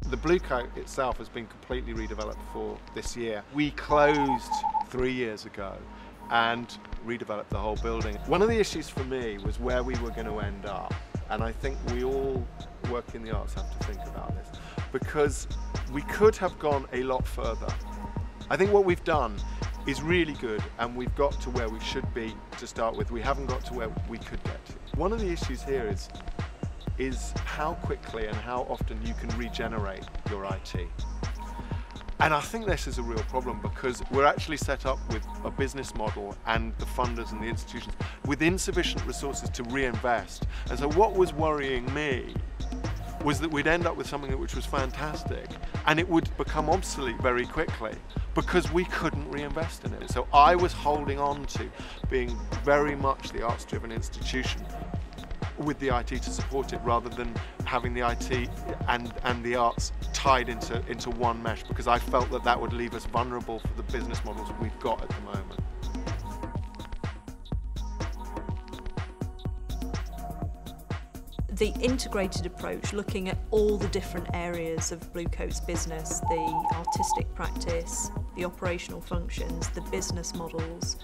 The Bluecoat itself has been completely redeveloped for this year. We closed 3 years ago and redeveloped the whole building. One of the issues for me was where we were going to end up, and I think we all work in the arts have to think about this, because we could have gone a lot further. I think what we've done is really good, and we've got to where we should be to start with. We haven't got to where we could get to. One of the issues here is how quickly and how often you can regenerate your IT. And I think this is a real problem, because we're actually set up with a business model and the funders and the institutions with insufficient resources to reinvest. And so what was worrying me was that we'd end up with something which was fantastic and it would become obsolete very quickly because we couldn't reinvest in it. So I was holding on to being very much the arts-driven institution with the IT to support it, rather than having the IT and the arts tied into one mesh, because I felt that that would leave us vulnerable for the business models we've got at the moment. The integrated approach, looking at all the different areas of Bluecoat's business, the artistic practice, the operational functions, the business models,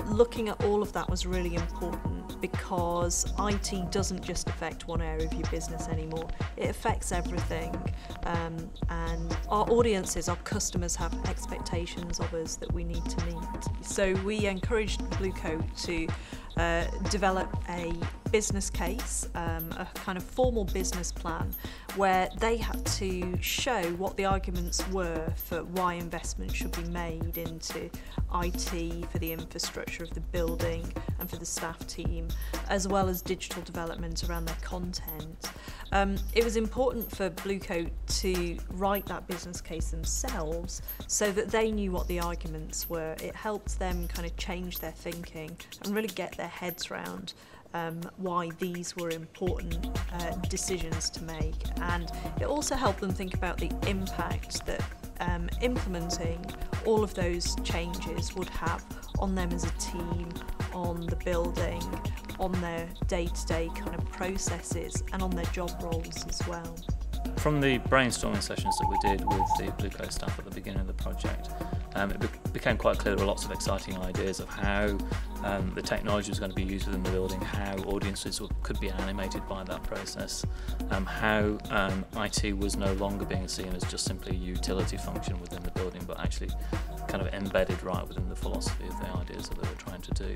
looking at all of that was really important, because IT doesn't just affect one area of your business anymore, it affects everything, and our audiences, our customers have expectations of us that we need to meet. So we encouraged Bluecoat to develop a business case, a kind of formal business plan, where they had to show what the arguments were for why investment should be made into IT for the infrastructure of the building and for the staff team, as well as digital development around their content. It was important for Bluecoat to write that business case themselves so that they knew what the arguments were. It helped them kind of change their thinking and really get their heads around why these were important decisions to make, and it also helped them think about the impact that implementing all of those changes would have on them as a team, on the building, on their day-to-day kind of processes, and on their job roles as well. From the brainstorming sessions that we did with the Bluecoat staff at the beginning of the project, it became quite clear there were lots of exciting ideas of how the technology was going to be used within the building, how audiences could be animated by that process, how IT was no longer being seen as just simply a utility function within the building, but actually kind of embedded right within the philosophy of the ideas that they were trying to do.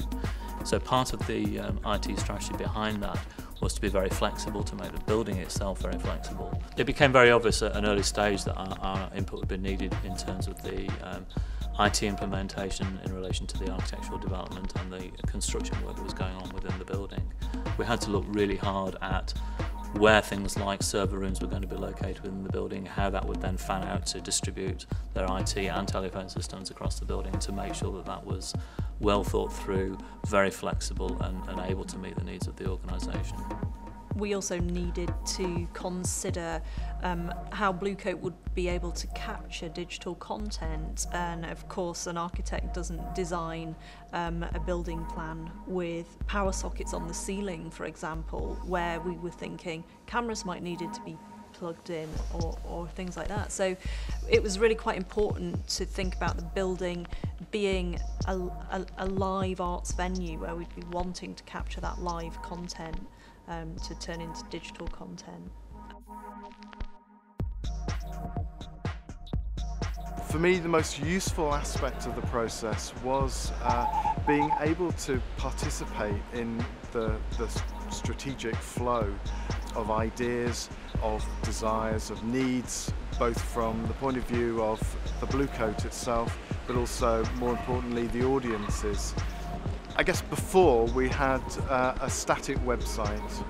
So part of the IT strategy behind that was to be very flexible, to make the building itself very flexible. It became very obvious at an early stage that our input would be needed in terms of the IT implementation in relation to the architectural development and the construction work that was going on within the building. We had to look really hard at where things like server rooms were going to be located within the building, how that would then fan out to distribute their IT and telephone systems across the building, to make sure that that was well thought through, very flexible and able to meet the needs of the organisation. We also needed to consider how Bluecoat would be able to capture digital content, and of course an architect doesn't design a building plan with power sockets on the ceiling, for example, where we were thinking cameras might needed to be plugged in or things like that. So it was really quite important to think about the building being a live arts venue where we'd be wanting to capture that live content to turn into digital content. For me, the most useful aspect of the process was being able to participate in the strategic flow of ideas, of desires, of needs, both from the point of view of the Bluecoat itself, but also, more importantly, the audiences. I guess before we had a static website,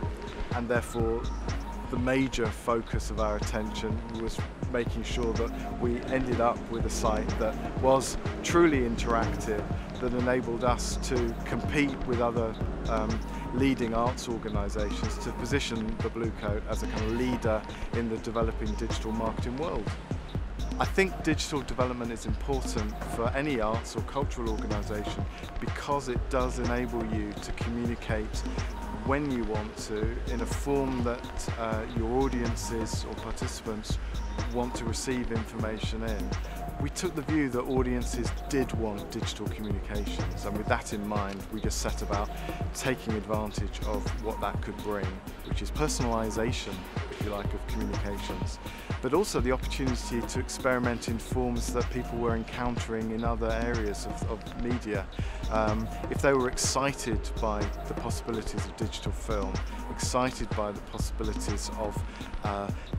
and therefore the major focus of our attention was making sure that we ended up with a site that was truly interactive, that enabled us to compete with other leading arts organisations to position the Bluecoat as a kind of leader in the developing digital marketing world. I think digital development is important for any arts or cultural organisation because it does enable you to communicate when you want to, in a form that your audiences or participants want to receive information in. We took the view that audiences did want digital communications, and with that in mind we just set about taking advantage of what that could bring, which is personalisation, if you like, of communications, but also the opportunity to experiment in forms that people were encountering in other areas of media. If they were excited by the possibilities of digital film, excited by the possibilities of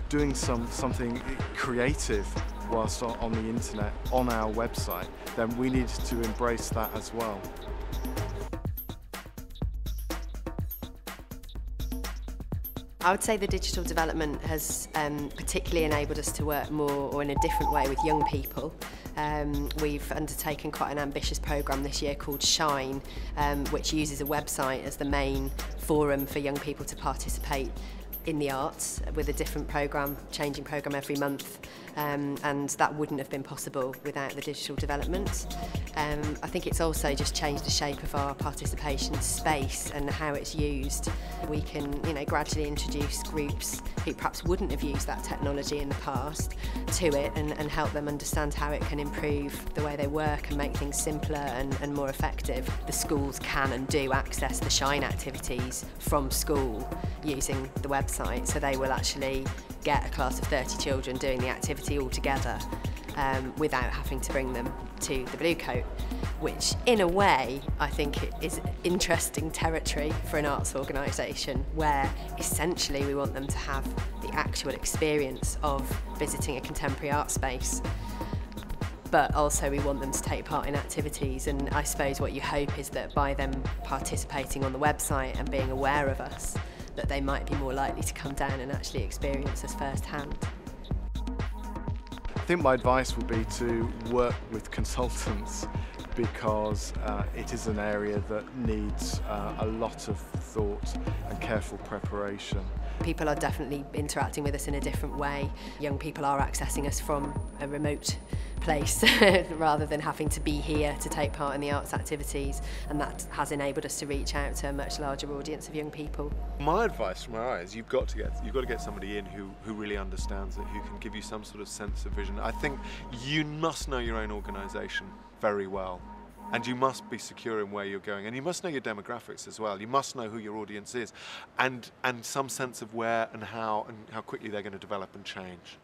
doing something creative whilst on the internet, on our website, then we needed to embrace that as well. I would say the digital development has particularly enabled us to work more or in a different way with young people. We've undertaken quite an ambitious programme this year called Shine, which uses a website as the main forum for young people to participate in the arts, with a different programme, changing programme every month, and that wouldn't have been possible without the digital development. I think it's also just changed the shape of our participation space and how it's used. We can, gradually introduce groups who perhaps wouldn't have used that technology in the past to it, and help them understand how it can improve the way they work and make things simpler and more effective. The schools can and do access the Shine activities from school using the website, so they will actually get a class of 30 children doing the activity all together without having to bring them to the Bluecoat, which in a way I think it is interesting territory for an arts organisation, where essentially we want them to have the actual experience of visiting a contemporary art space, but also we want them to take part in activities. And I suppose what you hope is that by them participating on the website and being aware of us, that they might be more likely to come down and actually experience us firsthand. I think my advice would be to work with consultants, because it is an area that needs a lot of thought and careful preparation. People are definitely interacting with us in a different way. Young people are accessing us from a remote place rather than having to be here to take part in the arts activities, and that has enabled us to reach out to a much larger audience of young people. My advice from our eyes, you've got to get somebody in who really understands it, who can give you some sort of sense of vision. I think you must know your own organisation very well, and you must be secure in where you're going, and you must know your demographics as well. You must know who your audience is, and some sense of where and how quickly they're going to develop and change.